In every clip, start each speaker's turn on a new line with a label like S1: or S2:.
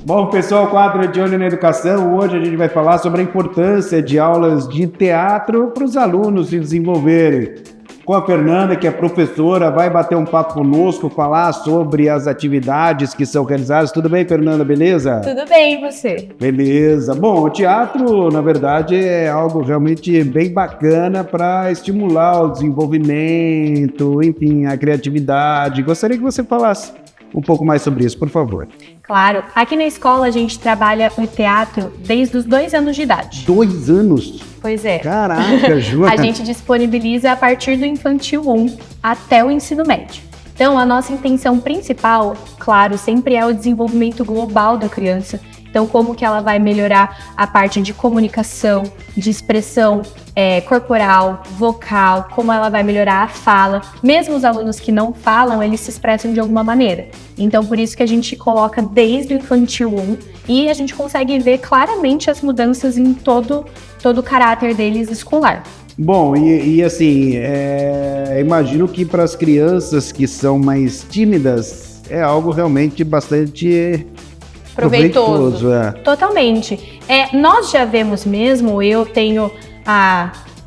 S1: Bom, pessoal, quadro de Olho na Educação. Hoje a gente vai falar sobre a importância de aulas de teatro para os alunos se desenvolverem. Com a Fernanda, que é professora, vai bater um papo conosco, falar sobre as atividades que são realizadas. Tudo bem, Fernanda? Beleza?
S2: Tudo bem, e você?
S1: Beleza. Bom, o teatro, na verdade, é algo realmente bem bacana para estimular o desenvolvimento, enfim, a criatividade. Gostaria que você falasse um pouco mais sobre isso, por favor.
S2: Claro. Aqui na escola a gente trabalha o teatro desde os 2 anos de idade.
S1: 2 anos?
S2: Pois é.
S1: Caraca, Joana.
S2: A gente disponibiliza a partir do infantil 1 até o ensino médio. Então, a nossa intenção principal, claro, sempre é o desenvolvimento global da criança. Então, como que ela vai melhorar a parte de comunicação, de expressão corporal, vocal, como ela vai melhorar a fala. Mesmo os alunos que não falam, eles se expressam de alguma maneira. Então, por isso que a gente coloca desde o infantil 1 e a gente consegue ver claramente as mudanças em todo o caráter deles escolar.
S1: Bom, e assim, imagino que para as crianças que são mais tímidas, é algo realmente bastante proveitoso.
S2: Totalmente. Nós já vemos mesmo, eu tenho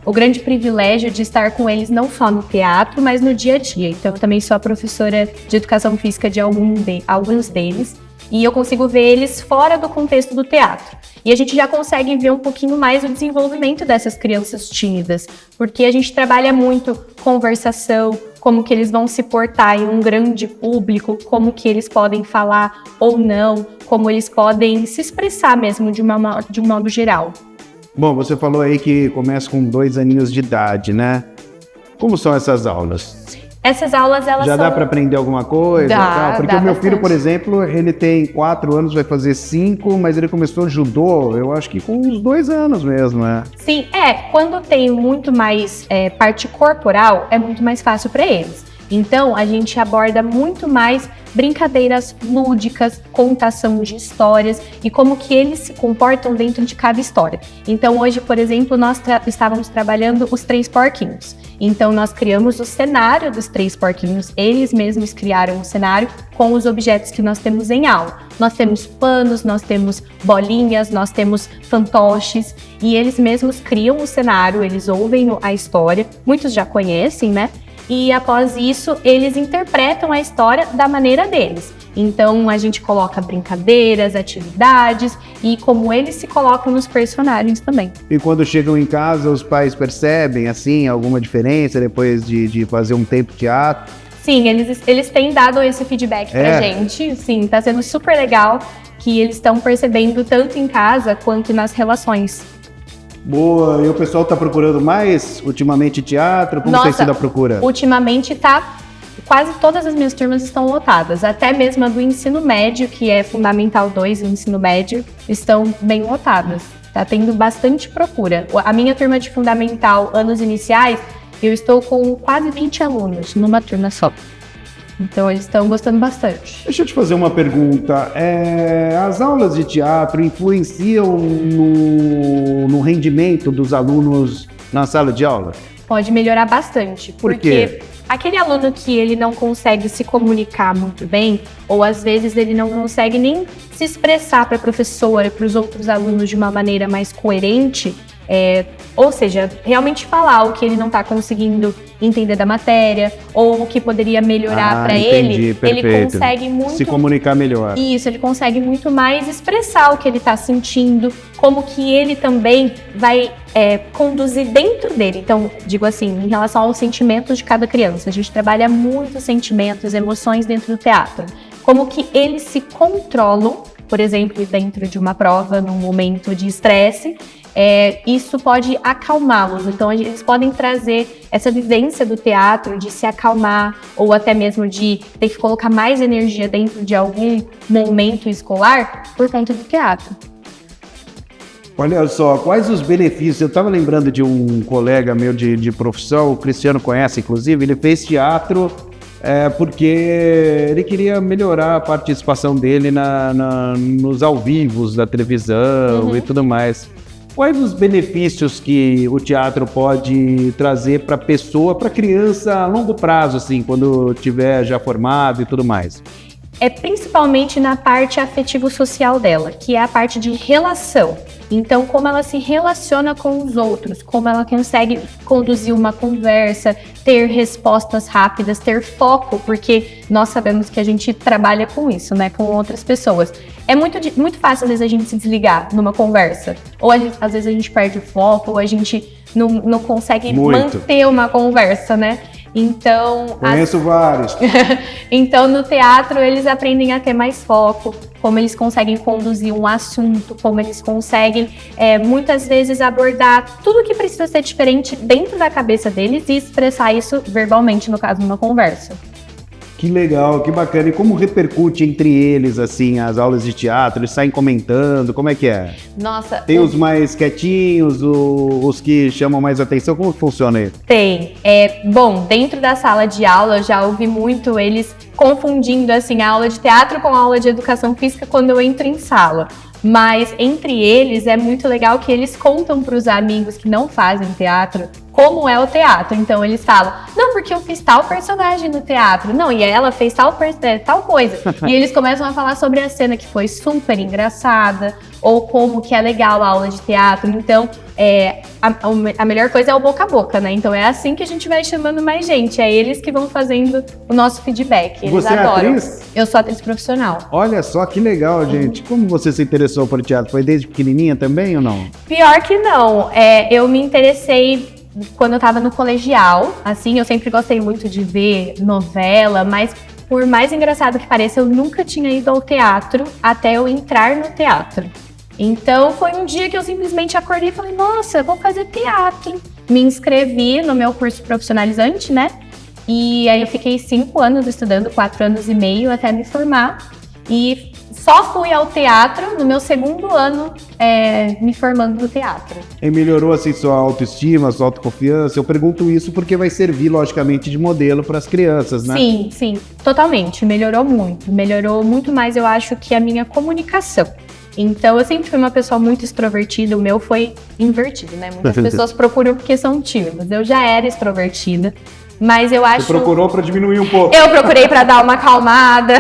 S2: o grande privilégio de estar com eles não só no teatro, mas no dia a dia. Então, eu também sou a professora de educação física de alguns deles, e eu consigo ver eles fora do contexto do teatro. E a gente já consegue ver um pouquinho mais o desenvolvimento dessas crianças tímidas, porque a gente trabalha muito conversação, como que eles vão se portar em um grande público, como que eles podem falar ou não, como eles podem se expressar mesmo de um modo geral.
S1: Bom, você falou aí que começa com 2 aninhos de idade, né? Como são essas aulas?
S2: Essas aulas, elas
S1: já dá para aprender alguma coisa?
S2: Dá,
S1: porque o meu filho, por exemplo, ele tem 4 anos, vai fazer 5, mas ele começou judô, eu acho que com uns 2 anos mesmo, né?
S2: Sim, quando tem muito mais parte corporal, é muito mais fácil para eles. Então, a gente aborda muito mais brincadeiras lúdicas, contação de histórias e como que eles se comportam dentro de cada história. Então, hoje, por exemplo, nós estávamos trabalhando os 3 porquinhos. Então, nós criamos o cenário dos 3 porquinhos, eles mesmos criaram o cenário com os objetos que nós temos em aula. Nós temos panos, nós temos bolinhas, nós temos fantoches, e eles mesmos criam o cenário, eles ouvem a história, muitos já conhecem, né? E após isso, eles interpretam a história da maneira deles. Então, a gente coloca brincadeiras, atividades e como eles se colocam nos personagens também.
S1: E quando chegam em casa, os pais percebem, assim, alguma diferença depois de fazer um tempo de teatro?
S2: Sim, eles têm dado esse feedback pra gente. Sim, tá sendo super legal que eles estão percebendo tanto em casa quanto nas relações.
S1: Boa, e o pessoal tá procurando mais ultimamente teatro? Como tem sido a procura?
S2: Ultimamente quase todas as minhas turmas estão lotadas, até mesmo a do ensino médio, que é Fundamental 2 e ensino médio, estão bem lotadas. Tá tendo bastante procura. A minha turma de Fundamental, anos iniciais, eu estou com quase 20 alunos numa turma só. Então, eles estão gostando bastante.
S1: Deixa eu te fazer uma pergunta. As aulas de teatro influenciam no rendimento dos alunos na sala de aula?
S2: Pode melhorar bastante.
S1: Por quê?
S2: Porque aquele aluno que ele não consegue se comunicar muito bem, ou às vezes ele não consegue nem se expressar para a professora e para os outros alunos de uma maneira mais coerente, ou seja, realmente falar o que ele não está conseguindo entender da matéria, ou o que poderia melhorar para ele, ele consegue muito...
S1: se comunicar melhor.
S2: Isso, ele consegue muito mais expressar o que ele está sentindo, como que ele também vai conduzir dentro dele. Então, digo assim, em relação aos sentimentos de cada criança, a gente trabalha muito sentimentos, emoções dentro do teatro. Como que eles se controlam, por exemplo, dentro de uma prova, num momento de estresse, isso pode acalmá-los. Então, eles podem trazer essa vivência do teatro, de se acalmar, ou até mesmo de ter que colocar mais energia dentro de algum momento escolar por conta do teatro.
S1: Olha só, quais os benefícios? Eu estava lembrando de um colega meu de profissão, o Cristiano conhece, inclusive, ele fez teatro porque ele queria melhorar a participação dele nos ao vivos da televisão e tudo mais. Quais os benefícios que o teatro pode trazer para a pessoa, para a criança a longo prazo, assim, quando tiver já formado e tudo mais?
S2: é principalmente na parte afetivo-social dela, que é a parte de relação. Então, como ela se relaciona com os outros, como ela consegue conduzir uma conversa, ter respostas rápidas, ter foco, porque nós sabemos que a gente trabalha com isso, né, com outras pessoas. É muito fácil, às vezes, a gente se desligar numa conversa. Ou às vezes a gente perde o foco, ou a gente não consegue manter uma conversa, né? Então,
S1: conheço vários.
S2: Então, no teatro, eles aprendem a ter mais foco, como eles conseguem conduzir um assunto, como eles conseguem, muitas vezes, abordar tudo que precisa ser diferente dentro da cabeça deles e expressar isso verbalmente, no caso, numa conversa.
S1: Que legal, que bacana. E como repercute entre eles, assim, as aulas de teatro? Eles saem comentando, como é que é?
S2: Nossa...
S1: Tem os mais quietinhos, os que chamam mais atenção, como funciona isso?
S2: Tem. Bom, dentro da sala de aula, eu já ouvi muito eles confundindo, assim, a aula de teatro com a aula de educação física quando eu entro em sala. Mas entre eles é muito legal que eles contam para os amigos que não fazem teatro como é o teatro. Então eles falam, não, porque eu fiz tal personagem no teatro, não, e ela fez tal coisa. E eles começam a falar sobre a cena que foi super engraçada, ou como que é legal a aula de teatro. Então, a melhor coisa é o boca a boca, né? Então é assim que a gente vai chamando mais gente, é eles que vão fazendo o nosso feedback. Eles
S1: você
S2: adoram.
S1: É atriz?
S2: Eu sou atriz profissional.
S1: Olha só que legal, gente. Como você se interessou por teatro? Foi desde pequenininha também ou não?
S2: Pior que não. Eu me interessei quando eu tava no colegial, assim, eu sempre gostei muito de ver novela, mas por mais engraçado que pareça, eu nunca tinha ido ao teatro até eu entrar no teatro. Então foi um dia que eu simplesmente acordei e falei, nossa, vou fazer teatro. Me inscrevi no meu curso profissionalizante, né? E aí eu fiquei 5 anos estudando, 4 anos e meio até me formar. E só fui ao teatro no meu 2º ano me formando no teatro.
S1: E melhorou assim sua autoestima, sua autoconfiança? Eu pergunto isso porque vai servir, logicamente, de modelo para as crianças, né?
S2: Sim, totalmente. Melhorou muito. Melhorou muito mais, eu acho, que a minha comunicação. Então, eu sempre fui uma pessoa muito extrovertida, o meu foi invertido, né? Muitas pessoas procuram porque são tímidas. Eu já era extrovertida, mas eu acho...
S1: Você procurou para diminuir um pouco?
S2: Eu procurei para dar uma acalmada,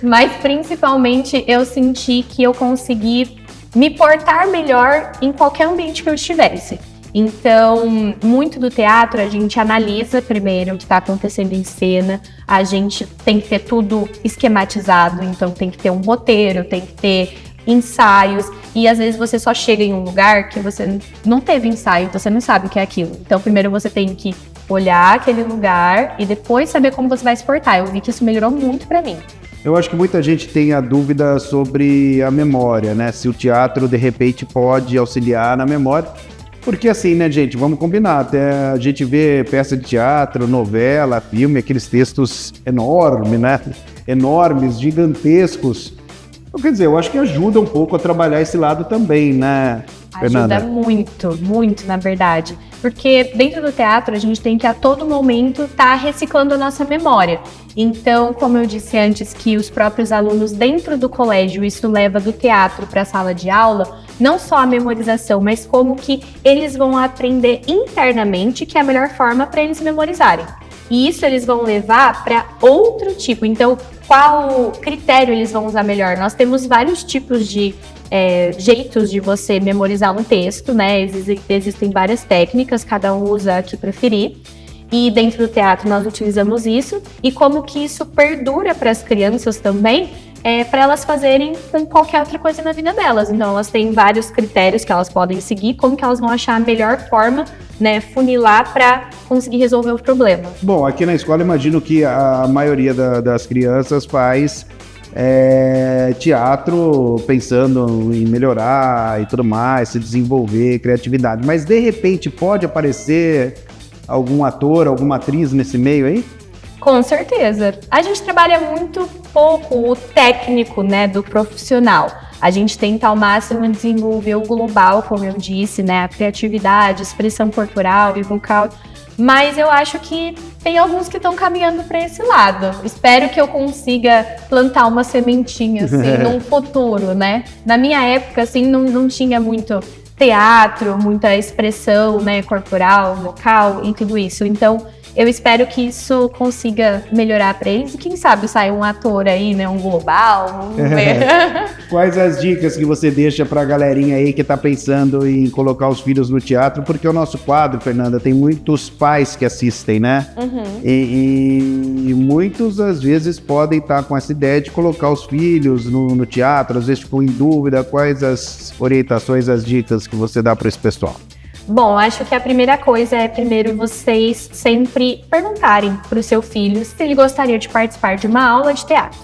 S2: mas principalmente eu senti que eu consegui me portar melhor em qualquer ambiente que eu estivesse. Então, muito do teatro a gente analisa primeiro o que está acontecendo em cena, a gente tem que ter tudo esquematizado, então tem que ter um roteiro, tem que ter ensaios, e às vezes você só chega em um lugar que você não teve ensaio, então você não sabe o que é aquilo. Então, primeiro você tem que olhar aquele lugar e depois saber como você vai se portar. Eu vi que isso melhorou muito pra mim.
S1: Eu acho que muita gente tem a dúvida sobre a memória, né? Se o teatro, de repente, pode auxiliar na memória. Porque assim, né, gente, vamos combinar, até a gente vê peça de teatro, novela, filme, aqueles textos enormes, né? Enormes, gigantescos. Quer dizer, eu acho que ajuda um pouco a trabalhar esse lado também, né, Fernanda?
S2: Ajuda muito, muito, na verdade. Porque dentro do teatro, a gente tem que a todo momento estar reciclando a nossa memória. Então, como eu disse antes, que os próprios alunos dentro do colégio, isso leva do teatro para a sala de aula, não só a memorização, mas como que eles vão aprender internamente, que é a melhor forma para eles memorizarem. E isso eles vão levar para outro tipo. Então, qual critério eles vão usar melhor? Nós temos vários tipos de jeitos de você memorizar um texto, né? Existem várias técnicas, cada um usa a que preferir. E dentro do teatro nós utilizamos isso. E como que isso perdura para as crianças também, para elas fazerem com qualquer outra coisa na vida delas. Então elas têm vários critérios que elas podem seguir, como que elas vão achar a melhor forma, né, funilar para conseguir resolver o problema.
S1: Bom, aqui na escola imagino que a maioria das crianças faz teatro pensando em melhorar e tudo mais, se desenvolver, criatividade. Mas de repente pode aparecer algum ator, alguma atriz nesse meio aí?
S2: Com certeza. A gente trabalha muito pouco o técnico, né, do profissional. A gente tenta ao máximo desenvolver o global, como eu disse, né, a criatividade, expressão corporal e vocal. Mas eu acho que tem alguns que estão caminhando para esse lado. Espero que eu consiga plantar uma sementinha, assim, num futuro, né? Na minha época, assim, não tinha muito teatro, muita expressão, né, corporal, vocal e tudo isso. Então, eu espero que isso consiga melhorar para eles e quem sabe sai um ator aí, né, um global, vamos ver.
S1: Quais as dicas que você deixa pra galerinha aí que tá pensando em colocar os filhos no teatro? Porque o nosso quadro, Fernanda, tem muitos pais que assistem, né? E muitos, às vezes, podem estar com essa ideia de colocar os filhos no teatro, às vezes ficam em dúvida. Quais as orientações, as dicas que você dá para esse pessoal?
S2: Bom, acho que a primeira coisa é, primeiro, vocês sempre perguntarem para o seu filho se ele gostaria de participar de uma aula de teatro.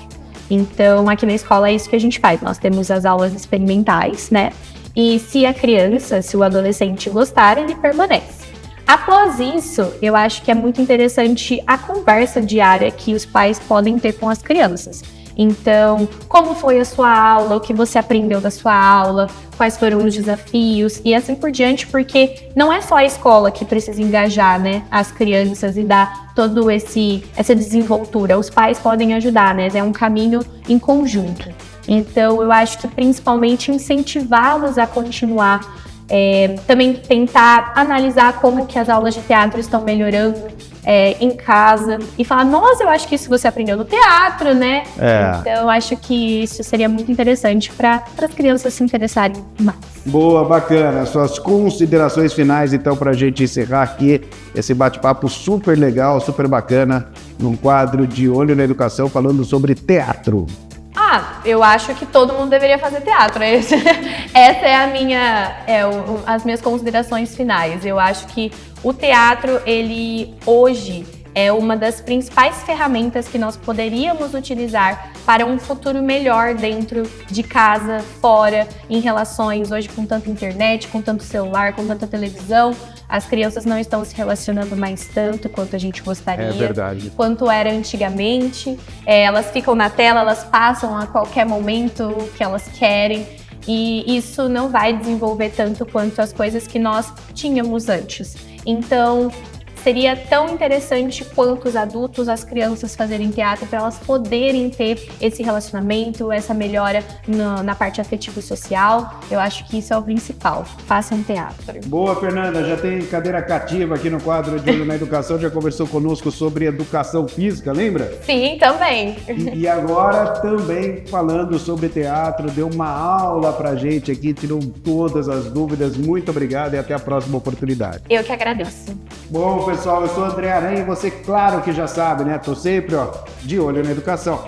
S2: Então, aqui na escola é isso que a gente faz. Nós temos as aulas experimentais, né? E se a criança, se o adolescente gostar, ele permanece. Após isso, eu acho que é muito interessante a conversa diária que os pais podem ter com as crianças. Então, como foi a sua aula, o que você aprendeu da sua aula, quais foram os desafios e assim por diante, porque não é só a escola que precisa engajar, né, as crianças e dar todo essa desenvoltura. Os pais podem ajudar, né, é um caminho em conjunto. Então, eu acho que principalmente incentivá-los a continuar, também tentar analisar como que as aulas de teatro estão melhorando em casa e falar, nossa, eu acho que isso você aprendeu no teatro, né? Então, eu acho que isso seria muito interessante para as crianças se interessarem mais.
S1: Boa, bacana. Suas considerações finais, então, para a gente encerrar aqui esse bate-papo super legal, super bacana, num quadro de Olho na Educação, falando sobre teatro.
S2: Eu acho que todo mundo deveria fazer teatro. Essa é as minhas considerações finais. Eu acho que o teatro, ele hoje é uma das principais ferramentas que nós poderíamos utilizar para um futuro melhor dentro de casa, fora, em relações hoje com tanta internet, com tanto celular, com tanta televisão. As crianças não estão se relacionando mais tanto quanto a gente gostaria.
S1: É verdade.
S2: Quanto era antigamente. Elas ficam na tela, elas passam a qualquer momento o que elas querem. E isso não vai desenvolver tanto quanto as coisas que nós tínhamos antes. Então, seria tão interessante quanto os adultos, as crianças fazerem teatro para elas poderem ter esse relacionamento, essa melhora na parte afetiva e social. Eu acho que isso é o principal. Façam teatro.
S1: Boa, Fernanda. Já tem cadeira cativa aqui no quadro de Olho na Educação. Já conversou conosco sobre educação física, lembra?
S2: Sim, também.
S1: E agora também falando sobre teatro. Deu uma aula pra gente aqui, tirou todas as dúvidas. Muito obrigado e até a próxima oportunidade.
S2: Eu que agradeço.
S1: Bom, pessoal, eu sou o André Aranha e você, claro que já sabe, né? Tô sempre, de olho na educação.